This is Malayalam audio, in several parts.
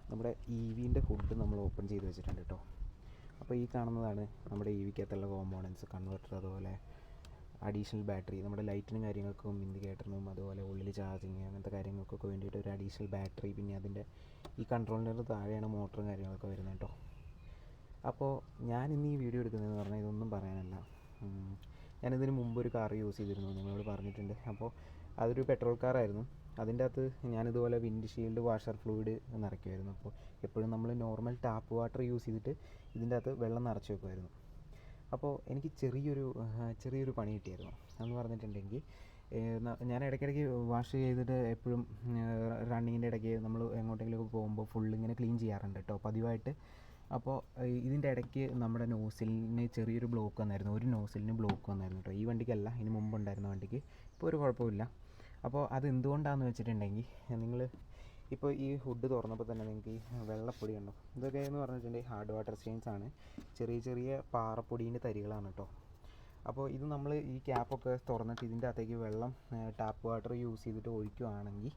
നമ്മുടെ EVൻ്റെ ഹുഡ് നമ്മൾ ഓപ്പൺ ചെയ്ത് വെച്ചിട്ടുണ്ട് കേട്ടോ. അപ്പോൾ ഈ കാണുന്നതാണ് നമ്മുടെ EVക്കകത്തുള്ള കോമ്പോണൻസ്, കൺവെർട്ടർ, അതുപോലെ അഡീഷണൽ ബാറ്ററി, നമ്മുടെ ലൈറ്റിനും കാര്യങ്ങൾക്കും ഇൻഡിക്കേറ്ററിനും അതുപോലെ ഉള്ളിൽ ചാർജിങ് അങ്ങനത്തെ കാര്യങ്ങൾക്കൊക്കെ വേണ്ടിയിട്ട് ഒരു അഡീഷണൽ ബാറ്ററി, പിന്നെ അതിൻ്റെ ഈ കൺട്രോളിൻ്റെ താഴെയാണ് മോട്ടറും കാര്യങ്ങളൊക്കെ വരുന്നത് കേട്ടോ. അപ്പോൾ ഞാൻ ഇന്ന് ഈ വീഡിയോ എടുക്കുന്നതെന്ന് പറഞ്ഞാൽ ഇതൊന്നും പറയാനല്ല. ഞാനിതിന് മുമ്പ് ഒരു കാർ യൂസ് ചെയ്തിരുന്നു, നിങ്ങളോട് പറഞ്ഞിട്ടുണ്ട്. അപ്പോൾ അതൊരു പെട്രോൾ കാറായിരുന്നു. അതിൻ്റെ അകത്ത് ഞാനിതുപോലെ വിൻഡ് ഷീൽഡ് വാഷർ ഫ്ലൂയിഡ് നിറയ്ക്കുമായിരുന്നു. അപ്പോൾ എപ്പോഴും നമ്മൾ നോർമൽ ടാപ്പ് വാട്ടർ യൂസ് ചെയ്തിട്ട് ഇതിൻ്റെ അകത്ത് വെള്ളം നിറച്ച് വെക്കുമായിരുന്നു. അപ്പോൾ എനിക്ക് ചെറിയൊരു പണി കിട്ടിയായിരുന്നു. അതെന്ന് പറഞ്ഞിട്ടുണ്ടെങ്കിൽ ഞാൻ ഇടയ്ക്കിടയ്ക്ക് വാഷ് ചെയ്തിട്ട് എപ്പോഴും റണ്ണിങ്ങിൻ്റെ ഇടയ്ക്ക് നമ്മൾ എങ്ങോട്ടെങ്കിലുമൊക്കെ പോകുമ്പോൾ ഫുള്ളിങ്ങനെ ക്ലീൻ ചെയ്യാറുണ്ട് കേട്ടോ, പതിവായിട്ട്. അപ്പോൾ ഇതിൻ്റെ ഇടയ്ക്ക് നമ്മുടെ നോസിലിന് ചെറിയൊരു ബ്ലോക്ക് വന്നായിരുന്നു, ഒരു നോസിലിന് ബ്ലോക്ക് വന്നായിരുന്നു കേട്ടോ. ഈ വണ്ടിക്കല്ല, ഇതിന് മുമ്പുണ്ടായിരുന്ന വണ്ടിക്ക്. ഇപ്പോൾ ഒരു കുഴപ്പമില്ല. അപ്പോൾ അത് എന്തുകൊണ്ടാണെന്ന് വെച്ചിട്ടുണ്ടെങ്കിൽ, നിങ്ങൾ ഇപ്പോൾ ഈ ഹുഡ് തുറന്നപ്പോൾ തന്നെ നിങ്ങൾക്ക് ഈ വെള്ളപ്പൊടി ഉണ്ടോ, ഇതൊക്കെ എന്ന് പറഞ്ഞിട്ടുണ്ടെങ്കിൽ ഹാർഡ് വാട്ടർ സ്റ്റെയിൻസ് ആണ്, ചെറിയ പാറപ്പൊടീൻ്റെ തരികളാണ് കേട്ടോ. അപ്പോൾ ഇത് നമ്മൾ ഈ ക്യാപ്പൊക്കെ തുറന്നിട്ട് ഇതിൻ്റെ അകത്തേക്ക് വെള്ളം ടാപ്പ് വാട്ടർ യൂസ് ചെയ്തിട്ട് ഒഴിക്കുകയാണെങ്കിൽ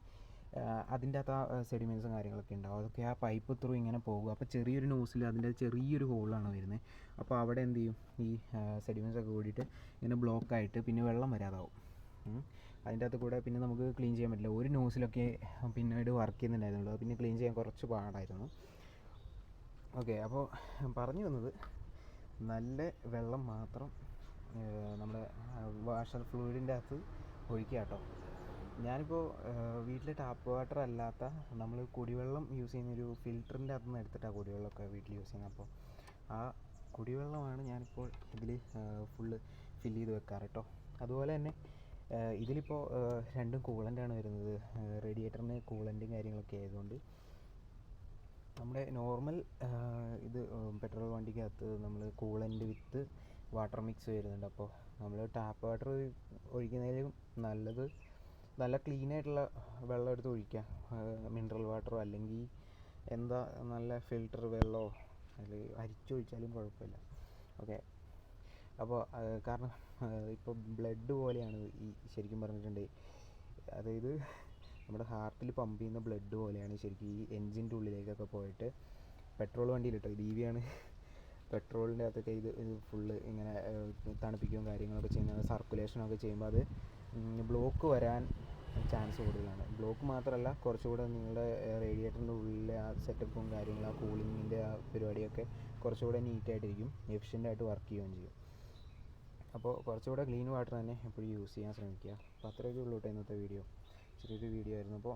അതിൻ്റെ അകത്ത് ആ സെഡിമെൻസും കാര്യങ്ങളൊക്കെ ഉണ്ടാവും. അതൊക്കെ ആ പൈപ്പ് ത്രൂ ഇങ്ങനെ പോകുക. അപ്പോൾ ചെറിയൊരു നോസിൽ അതിൻ്റെ ചെറിയൊരു ഹോളാണ് വരുന്നത്. അപ്പോൾ അവിടെ എന്ത് ചെയ്യും, ഈ സെഡിമെൻസ് ഒക്കെ കൂടിയിട്ട് ഇങ്ങനെ ബ്ലോക്കായിട്ട് പിന്നെ വെള്ളം വരാതാവും. അതിൻ്റെ അകത്ത് കൂടെ പിന്നെ നമുക്ക് ക്ലീൻ ചെയ്യാൻ പറ്റില്ല. ഒരു നോസിലൊക്കെ പിന്നീട് വർക്ക് ചെയ്യുന്നുണ്ടായിരുന്നുള്ളൂ, അത് പിന്നെ ക്ലീൻ ചെയ്യാൻ കുറച്ച് പാടായിരുന്നു. ഓക്കെ, അപ്പോൾ പറഞ്ഞു വന്നത്, നല്ല വെള്ളം മാത്രം നമ്മുടെ വാഷർ ഫ്ലൂയിഡിൻ്റെ അകത്ത് ഒഴിക്കുക കേട്ടോ. ഞാനിപ്പോൾ വീട്ടിൽ ടാപ്പ് വാട്ടർ അല്ലാത്ത നമ്മൾ കുടിവെള്ളം യൂസ് ചെയ്യുന്നൊരു ഫിൽറ്ററിൻ്റെ അകത്ത് നിന്ന് എടുത്തിട്ടാണ് കുടിവെള്ളമൊക്കെ വീട്ടിൽ യൂസ് ചെയ്യുന്നത്. അപ്പോൾ ആ കുടിവെള്ളമാണ് ഞാനിപ്പോൾ ഇതിൽ ഫുള്ള് ഫില്ല് ചെയ്ത് വെക്കാറ് കേട്ടോ. അതുപോലെ തന്നെ ഇതിലിപ്പോൾ രണ്ടും കൂളൻ്റാണ് വരുന്നത്. റേഡിയേറ്ററിന് കൂളൻറ്റും കാര്യങ്ങളൊക്കെ ആയതുകൊണ്ട് നമ്മുടെ നോർമൽ ഇത് പെട്രോൾ വണ്ടിക്കകത്ത് നമ്മൾ കൂളൻ്റ് വിത്ത് വാട്ടർ മിക്സ് വരുന്നുണ്ട്. അപ്പോൾ നമ്മൾ ടാപ്പ് വാട്ടർ ഒഴിക്കുന്നതിലും നല്ലത് നല്ല ക്ലീനായിട്ടുള്ള വെള്ളം എടുത്ത് ഒഴിക്കുക, മിനറൽ വാട്ടറോ അല്ലെങ്കിൽ എന്താ നല്ല ഫിൽറ്റർ വെള്ളമോ അല്ലെങ്കിൽ അരിച്ചൊഴിച്ചാലും കുഴപ്പമില്ല. ഓക്കെ, അപ്പോൾ കാരണം ഇപ്പോൾ ബ്ലഡ് പോലെയാണ് ഈ ശരിക്കും പറഞ്ഞിട്ടുണ്ടെങ്കിൽ, അതായത് നമ്മുടെ ഹാർട്ടിൽ പമ്പ് ചെയ്യുന്ന ബ്ലഡ് പോലെയാണ് ശരിക്കും ഈ എൻജിൻ്റെ ഉള്ളിലേക്കൊക്കെ പോയിട്ട്. പെട്രോൾ വണ്ടിയിലിട്ടോ, ഇത് EV ആണ്. പെട്രോളിൻ്റെ അകത്തൊക്കെ ഇത് ഫുള്ള് ഇങ്ങനെ തണുപ്പിക്കുകയും കാര്യങ്ങളൊക്കെ ചെയ്യുന്നത്, സർക്കുലേഷനൊക്കെ ചെയ്യുമ്പോൾ അത് ബ്ലോക്ക് വരാൻ ചാൻസ് കൂടുതലാണ്. ബ്ലോക്ക് മാത്രമല്ല, കുറച്ചുകൂടെ നിങ്ങളുടെ റേഡിയേറ്ററിൻ്റെ ഉള്ളിലെ ആ സെറ്റപ്പും കാര്യങ്ങളും ആ കൂളിങ്ങിൻ്റെ ആ പരിപാടിയൊക്കെ കുറച്ചുകൂടെ നീറ്റായിട്ടിരിക്കും, എഫിഷ്യൻ്റായിട്ട് വർക്ക് ചെയ്യുകയും ചെയ്യും. അപ്പോൾ കുറച്ചുകൂടെ ക്ലീൻ വാട്ടർ തന്നെ എപ്പോഴും യൂസ് ചെയ്യാൻ ശ്രമിക്കുക. അപ്പോൾ അത്രയൊക്കെ ഉള്ളൂ കേട്ടോ ഇന്നത്തെ വീഡിയോ. ചെറിയൊരു വീഡിയോ ആയിരുന്നു. അപ്പോൾ